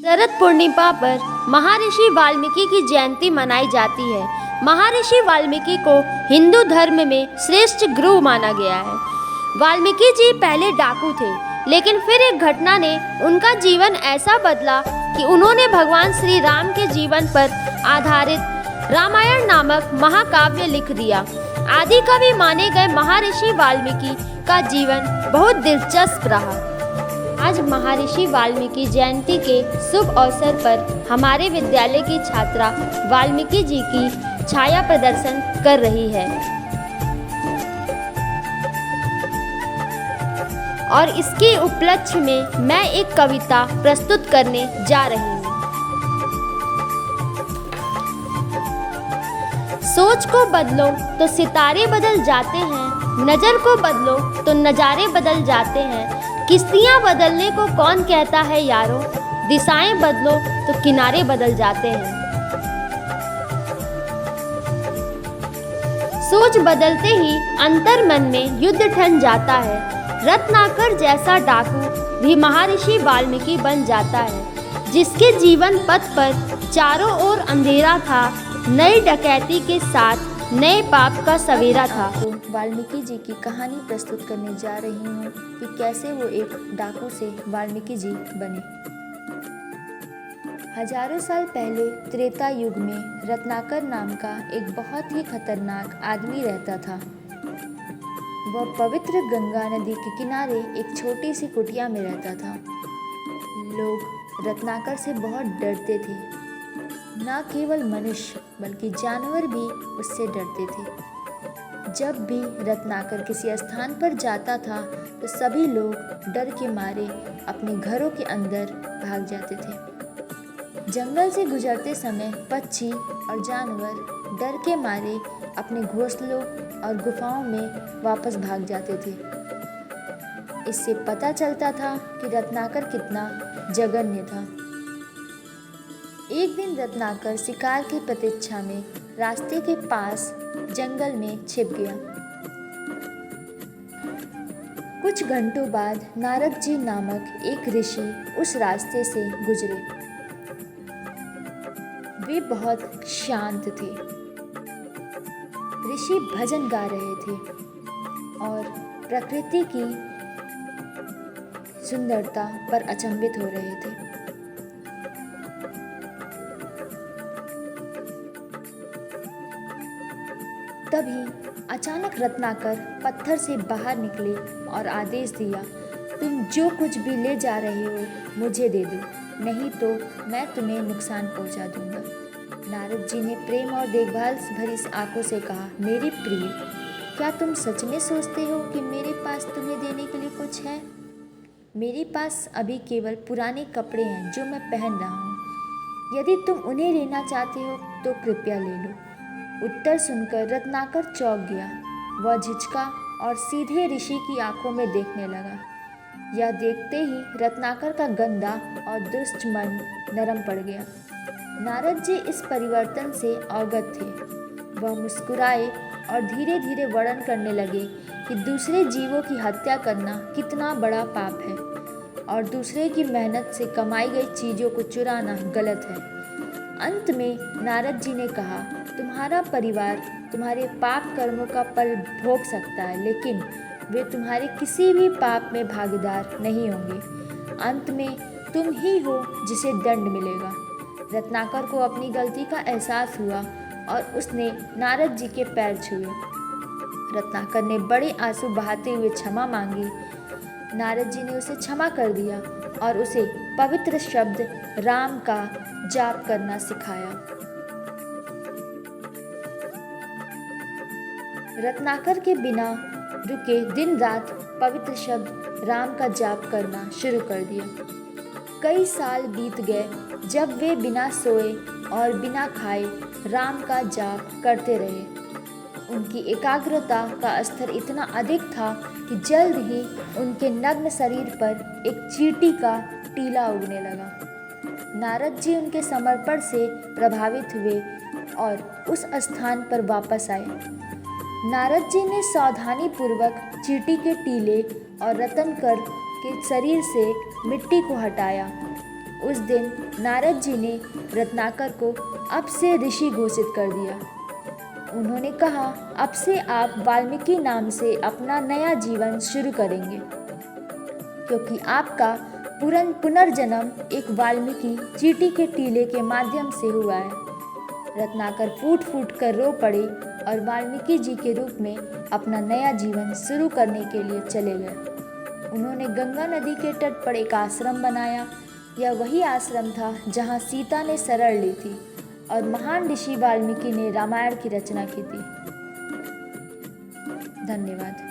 शरद पूर्णिमा पर महर्षि वाल्मीकि की जयंती मनाई जाती है। महर्षि वाल्मीकि को हिंदू धर्म में श्रेष्ठ गुरु माना गया है। वाल्मीकि जी पहले डाकू थे, लेकिन फिर एक घटना ने उनका जीवन ऐसा बदला कि उन्होंने भगवान श्री राम के जीवन पर आधारित रामायण नामक महाकाव्य लिख दिया। आदि कवि माने गए महर्षि वाल्मीकि का जीवन बहुत दिलचस्प रहा। आज महर्षि वाल्मीकि जयंती के शुभ अवसर पर हमारे विद्यालय की छात्रा वाल्मीकि जी की छाया प्रदर्शन कर रही है और इसके उपलक्ष्य में मैं एक कविता प्रस्तुत करने जा रही हूँ। सोच को बदलो तो सितारे बदल जाते हैं, नज़र को बदलो तो नज़ारे बदल जाते हैं। किश्तियाँ बदलने को कौन कहता है यारों, दिशाएं बदलो तो किनारे बदल जाते हैं। सोच बदलते ही अंतर मन में युद्ध ठन जाता है। रत्नाकर जैसा डाकू भी महर्षि वाल्मीकि बन जाता है, जिसके जीवन पथ पर चारों ओर अंधेरा था, नई डकैती के साथ नए पाप का सवेरा था। तो वाल्मीकि जी की कहानी प्रस्तुत करने जा रही हूँ कि कैसे वो एक डाकू से वाल्मीकि जी बने। हजारों साल पहले त्रेता युग में रत्नाकर नाम का एक बहुत ही खतरनाक आदमी रहता था। वह पवित्र गंगा नदी के किनारे एक छोटी सी कुटिया में रहता था। लोग रत्नाकर से बहुत डरते थे। न केवल मनुष्य बल्कि जानवर भी उससे डरते थे। जब भी रत्नाकर किसी स्थान पर जाता था तो सभी लोग डर के मारे अपने घरों के अंदर भाग जाते थे। जंगल से गुजरते समय पक्षी और जानवर डर के मारे अपने घोंसलों और गुफाओं में वापस भाग जाते थे। इससे पता चलता था कि रत्नाकर कितना जघन्य था। एक दिन रत्नाकर शिकार की प्रतीक्षा में रास्ते के पास जंगल में छिप गया। कुछ घंटों बाद नारद जी नामक एक ऋषि उस रास्ते से गुजरे। वे बहुत शांत थे। ऋषि भजन गा रहे थे और प्रकृति की सुंदरता पर अचंभित हो रहे थे। तभी अचानक रत्नाकर पत्थर से बाहर निकले और आदेश दिया, तुम जो कुछ भी ले जा रहे हो मुझे दे दो, नहीं तो मैं तुम्हें नुकसान पहुंचा दूंगा। नारद जी ने प्रेम और देखभाल भरी आंखों से कहा, मेरी प्रिय, क्या तुम सच में सोचते हो कि मेरे पास तुम्हें देने के लिए कुछ है? मेरे पास अभी केवल पुराने कपड़े हैं जो मैं पहन रहा हूँ। यदि तुम उन्हें लेना चाहते हो तो कृपया ले लो। उत्तर सुनकर रत्नाकर चौंक गया। वह झिझका और सीधे ऋषि की आंखों में देखने लगा। यह देखते ही रत्नाकर का गंदा और दुष्ट मन नरम पड़ गया। नारद जी इस परिवर्तन से अवगत थे। वह मुस्कुराए और धीरे धीरे वर्णन करने लगे कि दूसरे जीवों की हत्या करना कितना बड़ा पाप है और दूसरे की मेहनत से कमाई गई चीज़ों को चुराना गलत है। अंत में नारद जी ने कहा, तुम्हारा परिवार तुम्हारे पाप कर्मों का फल भोग सकता है, लेकिन वे तुम्हारे किसी भी पाप में भागीदार नहीं होंगे। अंत में तुम ही हो जिसे दंड मिलेगा। रत्नाकर को अपनी गलती का एहसास हुआ और उसने नारद जी के पैर छुए। रत्नाकर ने बड़े आंसू बहाते हुए क्षमा मांगी। नारद जी ने उसे क्षमा कर दिया और उसे पवित्र शब्द राम का जाप करना सिखाया। रत्नाकर के बिना रुके दिन रात पवित्र शब्द राम का जाप करना शुरू कर दिया। कई साल बीत गए जब वे बिना सोए और बिना खाए राम का जाप करते रहे। उनकी एकाग्रता का स्तर इतना अधिक था कि जल्द ही उनके नग्न शरीर पर एक चींटी का टीला उगने लगा। नारद जी उनके समर्पण से प्रभावित हुए और उस स्थान पर वापस आए। नारद जी ने सावधानी पूर्वक चींटी के टीले और रत्नाकर के शरीर से मिट्टी को हटाया। उस दिन नारद जी ने रत्नाकर को अब से ऋषि घोषित कर दिया। उन्होंने कहा, अब से आप वाल्मीकि नाम से अपना नया जीवन शुरू करेंगे, क्योंकि आपका पुनर्जन्म एक वाल्मीकि चींटी के टीले के माध्यम से हुआ है। रत्नाकर फूट फूट कर रो पड़े और वाल्मीकि जी के रूप में अपना नया जीवन शुरू करने के लिए चले गए। उन्होंने गंगा नदी के तट पर एक आश्रम बनाया। यह वही आश्रम था जहाँ सीता ने शरण ली थी और महान ऋषि वाल्मीकि ने रामायण की रचना की थी। धन्यवाद।